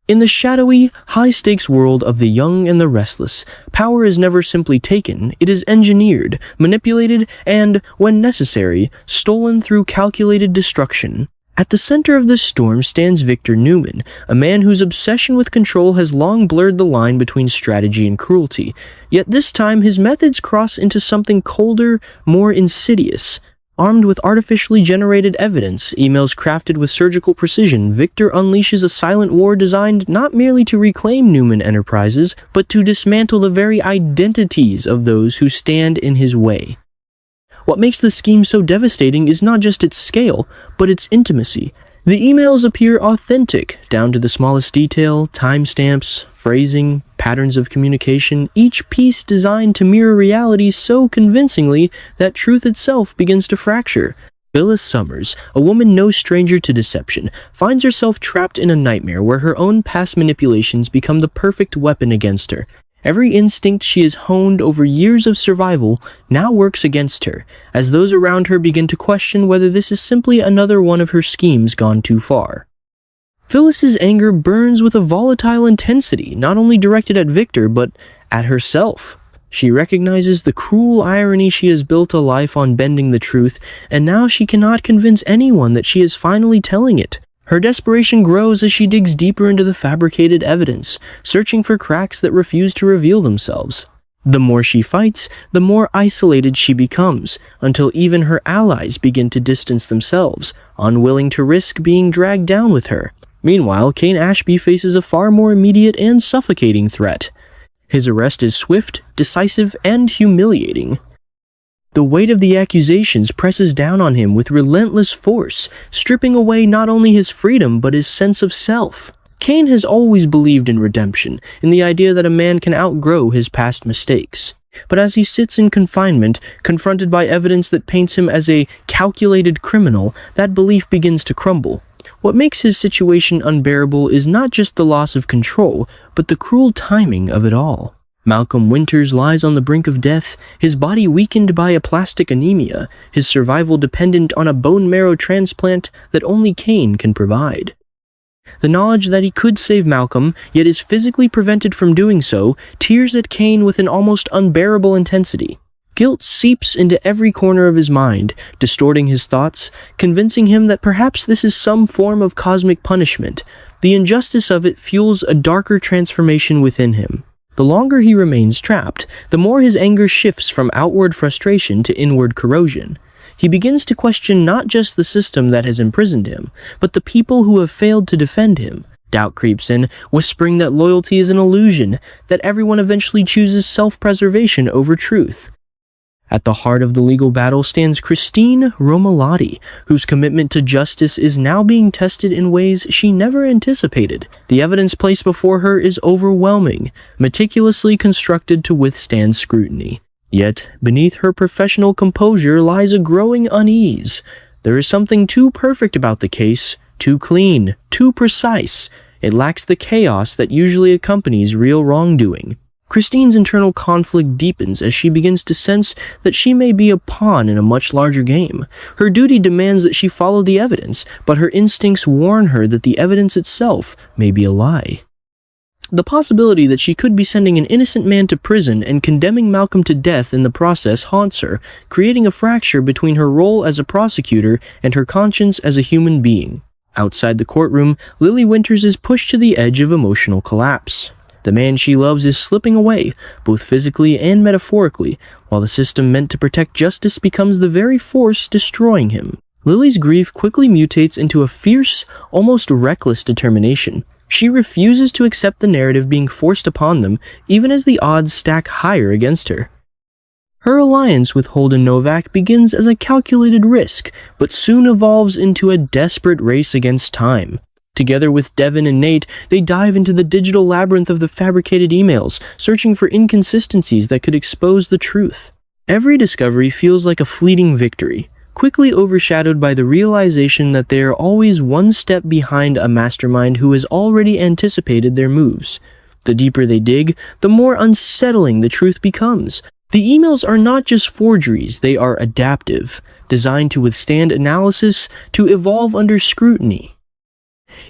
In the shadowy, high-stakes world of the young and the restless, power is never simply taken, it is engineered, manipulated, and, when necessary, stolen through calculated destruction. At the center of this storm stands Victor Newman, a man whose obsession with control has long blurred the line between strategy and cruelty. Yet this time his methods cross into something colder, more insidious. Armed with artificially generated evidence, emails crafted with surgical precision, Victor unleashes a silent war designed not merely to reclaim Newman Enterprises, but to dismantle the very identities of those who stand in his way. What makes the scheme so devastating is not just its scale, but its intimacy. The emails appear authentic, down to the smallest detail, timestamps, phrasing, patterns of communication, each piece designed to mirror reality so convincingly that truth itself begins to fracture. Phyllis Summers, a woman no stranger to deception, finds herself trapped in a nightmare where her own past manipulations become the perfect weapon against her. Every instinct she has honed over years of survival now works against her, as those around her begin to question whether this is simply another one of her schemes gone too far. Phyllis's anger burns with a volatile intensity, not only directed at Victor, but at herself. She recognizes the cruel irony she has built a life on bending the truth, and now she cannot convince anyone that she is finally telling it. Her desperation grows as she digs deeper into the fabricated evidence, searching for cracks that refuse to reveal themselves. The more she fights, the more isolated she becomes, until even her allies begin to distance themselves, unwilling to risk being dragged down with her. Meanwhile, Kane Ashby faces a far more immediate and suffocating threat. His arrest is swift, decisive, and humiliating. The weight of the accusations presses down on him with relentless force, stripping away not only his freedom but his sense of self. Kane has always believed in redemption, in the idea that a man can outgrow his past mistakes. But as he sits in confinement, confronted by evidence that paints him as a calculated criminal, that belief begins to crumble. What makes his situation unbearable is not just the loss of control, but the cruel timing of it all. Malcolm Winters lies on the brink of death, his body weakened by aplastic anemia, his survival dependent on a bone marrow transplant that only Kane can provide. The knowledge that he could save Malcolm, yet is physically prevented from doing so, tears at Kane with an almost unbearable intensity. Guilt seeps into every corner of his mind, distorting his thoughts, convincing him that perhaps this is some form of cosmic punishment. The injustice of it fuels a darker transformation within him. The longer he remains trapped, the more his anger shifts from outward frustration to inward corrosion. He begins to question not just the system that has imprisoned him, but the people who have failed to defend him. Doubt creeps in, whispering that loyalty is an illusion, that everyone eventually chooses self-preservation over truth. At the heart of the legal battle stands Christine Romalotti, whose commitment to justice is now being tested in ways she never anticipated. The evidence placed before her is overwhelming, meticulously constructed to withstand scrutiny. Yet, beneath her professional composure lies a growing unease. There is something too perfect about the case, too clean, too precise. It lacks the chaos that usually accompanies real wrongdoing. Christine's internal conflict deepens as she begins to sense that she may be a pawn in a much larger game. Her duty demands that she follow the evidence, but her instincts warn her that the evidence itself may be a lie. The possibility that she could be sending an innocent man to prison and condemning Malcolm to death in the process haunts her, creating a fracture between her role as a prosecutor and her conscience as a human being. Outside the courtroom, Lily Winters is pushed to the edge of emotional collapse. The man she loves is slipping away, both physically and metaphorically, while the system meant to protect justice becomes the very force destroying him. Lily's grief quickly mutates into a fierce, almost reckless determination. She refuses to accept the narrative being forced upon them, even as the odds stack higher against her. Her alliance with Holden Novak begins as a calculated risk, but soon evolves into a desperate race against time. Together with Devin and Nate, they dive into the digital labyrinth of the fabricated emails, searching for inconsistencies that could expose the truth. Every discovery feels like a fleeting victory, quickly overshadowed by the realization that they are always one step behind a mastermind who has already anticipated their moves. The deeper they dig, the more unsettling the truth becomes. The emails are not just forgeries, they are adaptive, designed to withstand analysis, to evolve under scrutiny.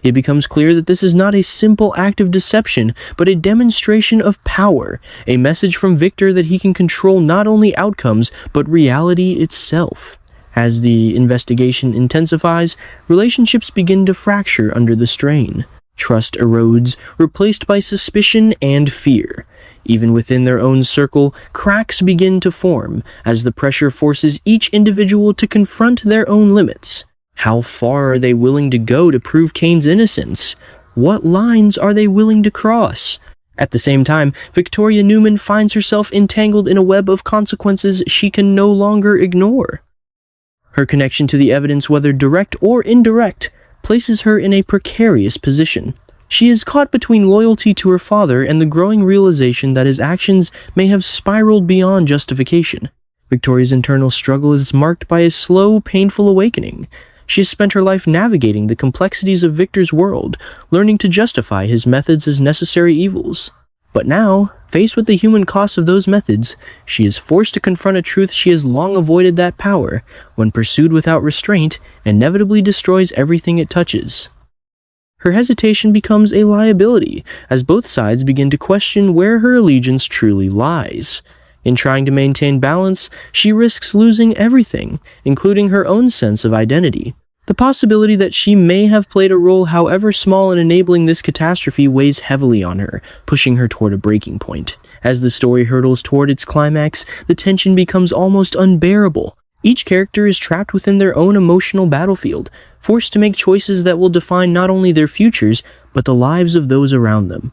It becomes clear that this is not a simple act of deception, but a demonstration of power, a message from Victor that he can control not only outcomes, but reality itself. As the investigation intensifies, relationships begin to fracture under the strain. Trust erodes, replaced by suspicion and fear. Even within their own circle, cracks begin to form, as the pressure forces each individual to confront their own limits. How far are they willing to go to prove Kane's innocence? What lines are they willing to cross? At the same time, Victoria Newman finds herself entangled in a web of consequences she can no longer ignore. Her connection to the evidence, whether direct or indirect, places her in a precarious position. She is caught between loyalty to her father and the growing realization that his actions may have spiraled beyond justification. Victoria's internal struggle is marked by a slow, painful awakening. She has spent her life navigating the complexities of Victor's world, learning to justify his methods as necessary evils. But now, faced with the human cost of those methods, she is forced to confront a truth she has long avoided: that power, when pursued without restraint, inevitably destroys everything it touches. Her hesitation becomes a liability, as both sides begin to question where her allegiance truly lies. In trying to maintain balance, she risks losing everything, including her own sense of identity. The possibility that she may have played a role, however small, in enabling this catastrophe weighs heavily on her, pushing her toward a breaking point. As the story hurtles toward its climax, the tension becomes almost unbearable. Each character is trapped within their own emotional battlefield, forced to make choices that will define not only their futures, but the lives of those around them.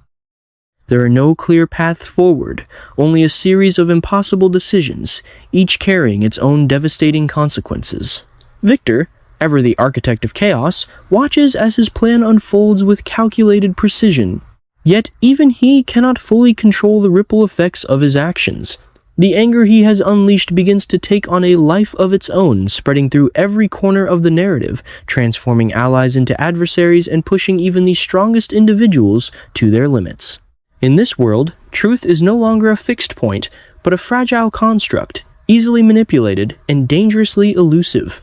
There are no clear paths forward, only a series of impossible decisions, each carrying its own devastating consequences. Victor, ever the architect of chaos, watches as his plan unfolds with calculated precision. Yet even he cannot fully control the ripple effects of his actions. The anger he has unleashed begins to take on a life of its own, spreading through every corner of the narrative, transforming allies into adversaries and pushing even the strongest individuals to their limits. In this world, truth is no longer a fixed point, but a fragile construct, easily manipulated and dangerously elusive.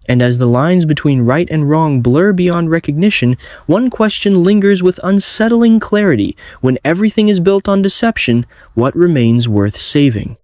And as the lines between right and wrong blur beyond recognition, one question lingers with unsettling clarity: when everything is built on deception, what remains worth saving?